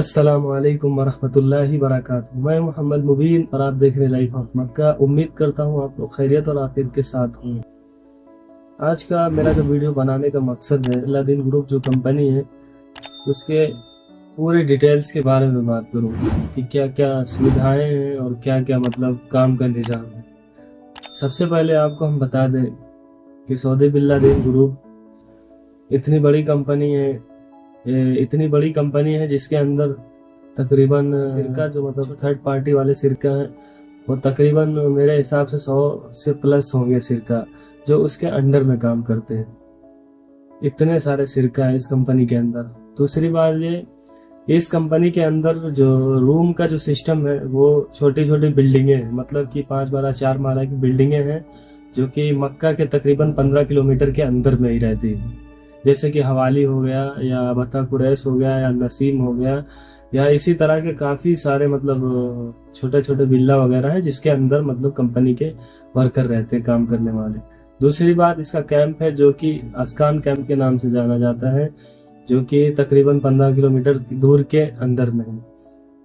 अस्सलाम वालेकुम वरहमतुल्लाहि वबरकातुहू। मैं मोहम्मद मुबीन और आप देख रहे लाइफ ऑफ मक्का। उम्मीद करता हूँ आप लोग खैरियत और आफियत के साथ हों। आज का मेरा जो वीडियो बनाने का मकसद है, अलादीन ग्रुप जो कंपनी है उसके पूरे डिटेल्स के बारे में बात करूँ कि क्या क्या सुविधाएं हैं और क्या क्या मतलब काम का निज़ाम है। सबसे पहले आपको हम बता दें कि सऊदी बिल्लादीन ग्रुप इतनी बड़ी कंपनी है। ये इतनी बड़ी कंपनी है जिसके अंदर तकरीबन सिरका जो मतलब थर्ड पार्टी वाले सिरका हैं वो तकरीबन मेरे हिसाब से 100 से प्लस होंगे सिरका जो उसके अंडर में काम करते हैं। इतने सारे सिरका है इस कंपनी के अंदर। दूसरी बात ये, इस कंपनी के अंदर जो रूम का जो सिस्टम है वो छोटी छोटी बिल्डिंगें हैं, मतलब कि 5 माला 4 माला की बिल्डिंगें हैं जो कि मक्का के तकरीबन 15 किलोमीटर के अंदर में ही रहती है। जैसे कि हवाली हो गया या बता कुरैश हो गया या नसीम हो गया या इसी तरह के काफी सारे मतलब छोटे छोटे विला वगैरह है जिसके अंदर मतलब कंपनी के वर्कर रहते हैं, काम करने वाले। दूसरी बात, इसका कैंप है जो कि अस्कान कैंप के नाम से जाना जाता है, जो कि तकरीबन 15 किलोमीटर दूर के अंदर में है।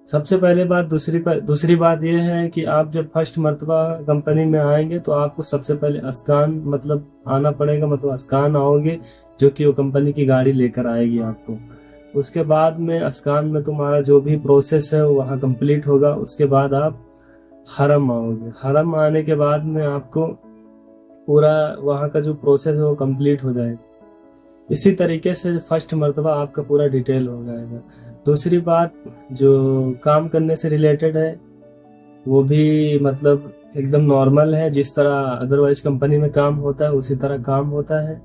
सबसे पहले बात। दूसरी बात यह है कि आप जब फर्स्ट मर्तबा कंपनी में आएंगे तो आपको सबसे पहले अस्कान मतलब आना पड़ेगा, मतलब अस्कान आओगे जो कि वो कंपनी की गाड़ी लेकर आएगी आपको। उसके बाद में अस्कान में तुम्हारा जो भी प्रोसेस है वहाँ कंप्लीट होगा। उसके बाद आप हरम आओगे। हरम आने के बाद में आपको पूरा वहाँ का जो प्रोसेस है वो कंप्लीट हो जाएगा। इसी तरीके से फर्स्ट मर्तबा आपका पूरा डिटेल हो जाएगा। दूसरी बात, जो काम करने से रिलेटेड है वो भी मतलब एकदम नॉर्मल है, जिस तरह अदरवाइज कंपनी में काम होता है उसी तरह काम होता है।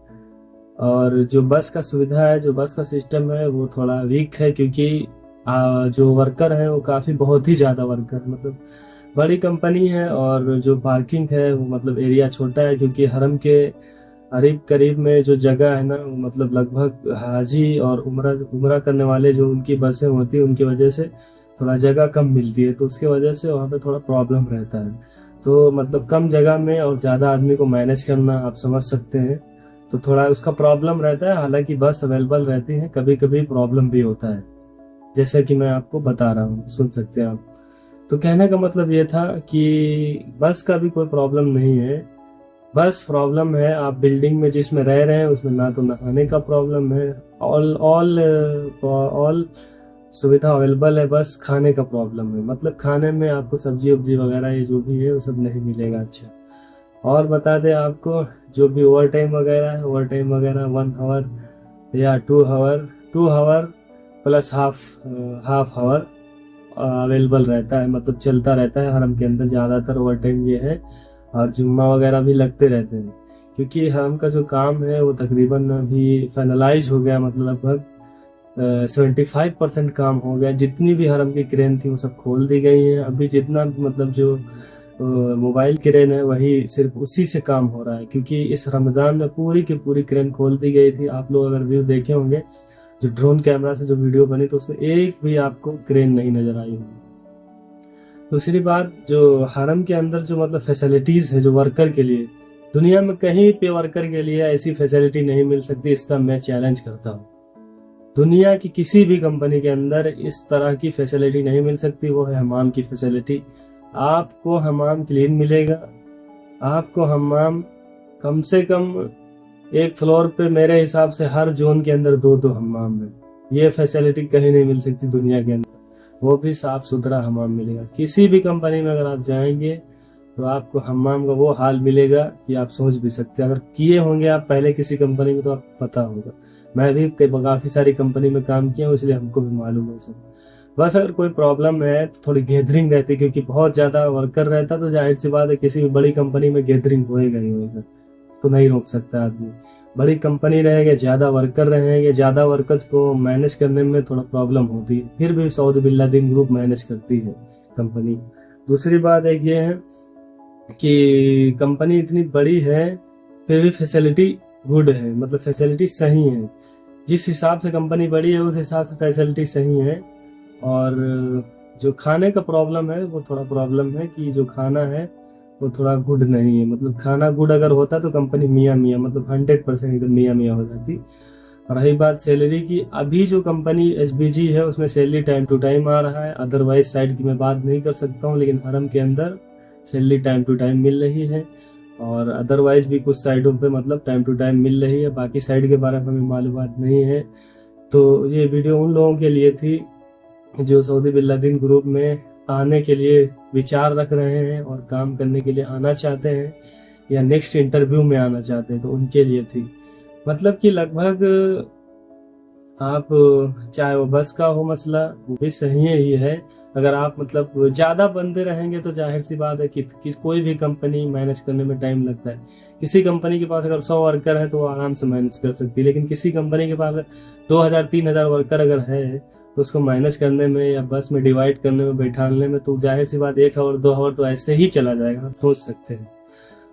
और जो बस का सुविधा है, जो बस का सिस्टम है वो थोड़ा वीक है क्योंकि जो वर्कर है वो काफी बहुत ही ज्यादा वर्कर, मतलब बड़ी कंपनी है और जो पार्किंग है वो मतलब एरिया छोटा है क्योंकि हरम के करीब करीब में जो जगह है ना वो मतलब लगभग हाजी और उम्रा करने वाले जो उनकी बसें होती है उनकी वजह से थोड़ा जगह कम मिलती है, तो उसके वजह से वहाँ पे थोड़ा प्रॉब्लम रहता है। तो मतलब कम जगह में और ज्यादा आदमी को मैनेज करना आप समझ सकते हैं, तो थोड़ा उसका प्रॉब्लम रहता है। हालांकि बस अवेलेबल रहती है, कभी कभी प्रॉब्लम भी होता है जैसा कि मैं आपको बता रहा हूँ, सुन सकते हैं आप। तो कहने का मतलब ये था कि बस का भी कोई प्रॉब्लम नहीं है, बस प्रॉब्लम है आप बिल्डिंग में जिसमें रह रहे हैं उसमें ना तो नहाने का प्रॉब्लम है, ऑल सुविधा अवेलेबल है, बस खाने का प्रॉब्लम है। मतलब खाने में आपको सब्जी वब्जी वगैरह ये जो भी है वो सब नहीं मिलेगा। अच्छा, और बता दें आपको, जो भी ओवर टाइम वगैरह है, ओवर टाइम वगैरह 1 आवर या 2 hour plus half hour available रहता है, मतलब चलता रहता है हरम के अंदर। ज़्यादातर ओवर टाइम ये है और जुम्मा वगैरह भी लगते रहते हैं क्योंकि हरम का जो काम है वो तकरीबन अभी फाइनलाइज हो गया, मतलब लगभग 75% काम हो गया। जितनी भी हरम की क्रेन थी वो सब खोल दी गई है। अभी जितना मतलब जो मोबाइल क्रेन है वही सिर्फ उसी से काम हो रहा है क्योंकि इस रमजान में पूरी की पूरी क्रेन खोल दी गई थी। आप लोग अगर व्यू देखे होंगे जो ड्रोन कैमरा से जो वीडियो बनी तो उसमें एक भी आपको क्रेन नहीं नजर आई होगी। दूसरी बात, जो हरम के अंदर जो मतलब फैसिलिटीज है जो वर्कर के लिए, दुनिया में कहीं पे वर्कर के लिए ऐसी फैसिलिटी नहीं मिल सकती, इसका मैं चैलेंज करता हूँ। दुनिया की किसी भी कंपनी के अंदर इस तरह की फैसिलिटी नहीं मिल सकती, वो है हमाम की फैसिलिटी। आपको हमाम क्लीन मिलेगा, आपको हमाम कम से कम एक फ्लोर पे मेरे हिसाब से हर जोन के अंदर 2 हमाम है। ये फैसिलिटी कहीं नहीं मिल सकती दुनिया के अंदर, वो भी साफ सुथरा हमाम मिलेगा। किसी भी कंपनी में अगर आप जाएंगे तो आपको हमाम का वो हाल मिलेगा कि आप सोच भी सकते हैं। अगर किए होंगे आप पहले किसी कंपनी में तो आपको पता होगा। मैं भी काफी सारी कंपनी में काम किया हूँ इसलिए हमको भी मालूम है सब। बस अगर कोई प्रॉब्लम है तो थोड़ी गैदरिंग रहती है क्योंकि बहुत ज्यादा वर्कर रहता तो जाहिर सी बात है किसी भी बड़ी कंपनी में गैदरिंग होएगा ही होएगा, तो नहीं रोक सकता आदमी। बड़ी कंपनी रहेगी, ज्यादा वर्कर रहेंगे, ज्यादा वर्कर्स को मैनेज करने में थोड़ा प्रॉब्लम होती है, फिर भी सऊदी बिल्लादीन ग्रुप मैनेज करती है कंपनी। दूसरी बात एक ये है कि कंपनी इतनी बड़ी है फिर भी फैसिलिटी गुड है, मतलब फैसिलिटी सही है। जिस हिसाब से कंपनी बड़ी है उस हिसाब से फैसिलिटी सही है। और जो खाने का प्रॉब्लम है वो थोड़ा प्रॉब्लम है कि जो खाना है वो थोड़ा गुड नहीं है। मतलब खाना गुड अगर होता तो कंपनी मियाँ मियाँ मतलब 100% एकदम मियाँ मियाँ हो जाती। रही बात सैलरी की, अभी जो कंपनी एसबीजी है उसमें सैलरी टाइम टू टाइम आ रहा है। अदरवाइज साइड की मैं बात नहीं कर सकता हूँ, लेकिन हरम के अंदर सैलरी टाइम टू टाइम मिल रही है। और अदरवाइज भी कुछ साइडों पे मतलब टाइम टू टाइम मिल रही है। बाकी साइड के बारे में हमें मालूमात नहीं है। तो ये वीडियो उन लोगों के लिए थी जो सऊदी बिल्लादीन ग्रुप में आने के लिए विचार रख रहे हैं और काम करने के लिए आना चाहते हैं या नेक्स्ट इंटरव्यू में आना चाहते हैं, तो उनके लिए थी। मतलब कि लगभग आप चाहे वो बस का हो मसला, वो भी सही ही है। अगर आप मतलब ज्यादा बंदे रहेंगे तो जाहिर सी बात है कि कोई भी कंपनी मैनेज करने में टाइम लगता है। किसी कंपनी के पास अगर 100 वर्कर है तो वो आराम से मैनेज कर सकती है, लेकिन किसी कंपनी के पास 2000-3000 वर्कर अगर है तो उसको मैनेज करने में या बस में डिवाइड करने में, बैठाने में, तो जाहिर सी बात 1 आवर 2 आवर तो ऐसे ही चला जाएगा, आप सोच सकते हैं।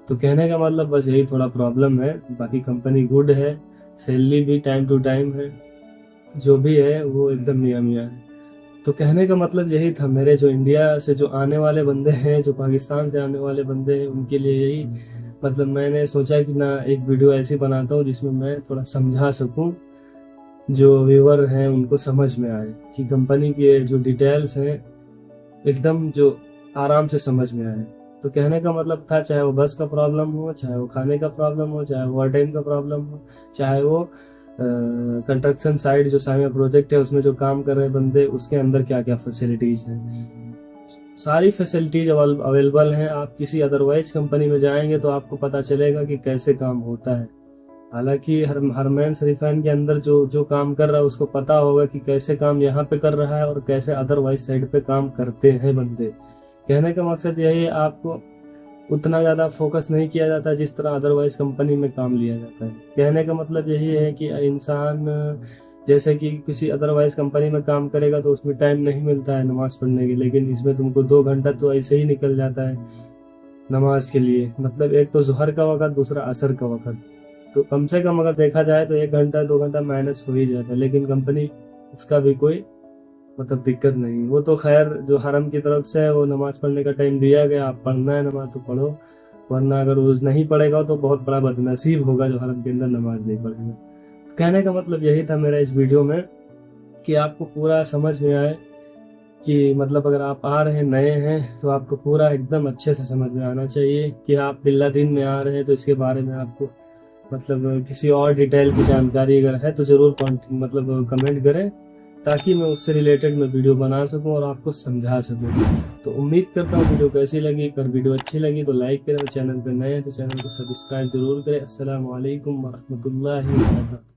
तो कहने का मतलब बस यही थोड़ा प्रॉब्लम है। बाकी कंपनी गुड है, सैलरी भी टाइम टू टाइम है, जो भी है वो एकदम मियाँ मियाँ है। तो कहने का मतलब यही था। मेरे जो इंडिया से जो आने वाले बंदे हैं, जो पाकिस्तान से आने वाले बंदे हैं, उनके लिए यही मतलब मैंने सोचा कि ना एक वीडियो ऐसी बनाता हूँ जिसमें मैं थोड़ा समझा सकूं, जो व्यूअर हैं उनको समझ में आए कि कंपनी के जो डिटेल्स हैं एकदम जो आराम से समझ में आए। तो कहने का मतलब था, चाहे वो बस का प्रॉब्लम हो, चाहे वो खाने का प्रॉब्लम हो, चाहे ओवर टाइम का प्रॉब्लम हो, चाहे वो कंस्ट्रक्शन साइड जो सामिया प्रोजेक्ट है उसमें जो काम कर रहे बंदे, उसके अंदर क्या क्या फैसिलिटीज हैं, सारी फैसिलिटीज अवेलेबल हैं। आप किसी अदरवाइज कंपनी में जाएंगे तो आपको पता चलेगा कि कैसे काम होता है। हालांकि हरमैन शरीफैन के अंदर जो काम कर रहा है उसको पता होगा कि कैसे काम यहाँ पे कर रहा है और कैसे अदरवाइज साइड पे काम करते हैं बंदे। कहने का मकसद यही है, आपको उतना ज्यादा फोकस नहीं किया जाता जिस तरह अदरवाइज कंपनी में काम लिया जाता है। कहने का मतलब यही है कि इंसान जैसे कि किसी अदरवाइज कंपनी में काम करेगा तो उसमें टाइम नहीं मिलता है नमाज पढ़ने के, लेकिन इसमें तुमको 2 घंटा तो ऐसे ही निकल जाता है नमाज के लिए। मतलब एक तो जोहर का वक्त, दूसरा असर का वक्त, तो कम से कम अगर देखा जाए तो 1 घंटा 2 घंटा माइनस हो ही जाता है। लेकिन कंपनी उसका भी कोई मतलब दिक्कत नहीं। वो तो खैर जो हरम की तरफ से है वो नमाज पढ़ने का टाइम दिया गया, आप पढ़ना है नमाज तो पढ़ो, वरना अगर वो नहीं पढ़ेगा तो बहुत बड़ा बदनसीब होगा जो हरम के अंदर नमाज नहीं पढ़ेगा। तो कहने का मतलब यही था मेरा इस वीडियो में कि आपको पूरा समझ में आए कि मतलब अगर आप आ रहे हैं नए हैं तो आपको पूरा एकदम अच्छे से समझ में आना चाहिए कि आप बिल्लादीन में आ रहे हैं तो इसके बारे में आपको मतलब किसी और डिटेल की जानकारी अगर है तो जरूर मतलब कमेंट करें, ताकि मैं उससे रिलेटेड मैं वीडियो बना सकूं और आपको समझा सकूं। तो उम्मीद करता हूं वीडियो कैसी लगी। अगर वीडियो अच्छी लगी तो लाइक करें और चैनल पर नए हैं तो चैनल को सब्सक्राइब जरूर करें। अस्सलाम वालेकुम वरहमतुल्लाहि वबरकातुहू।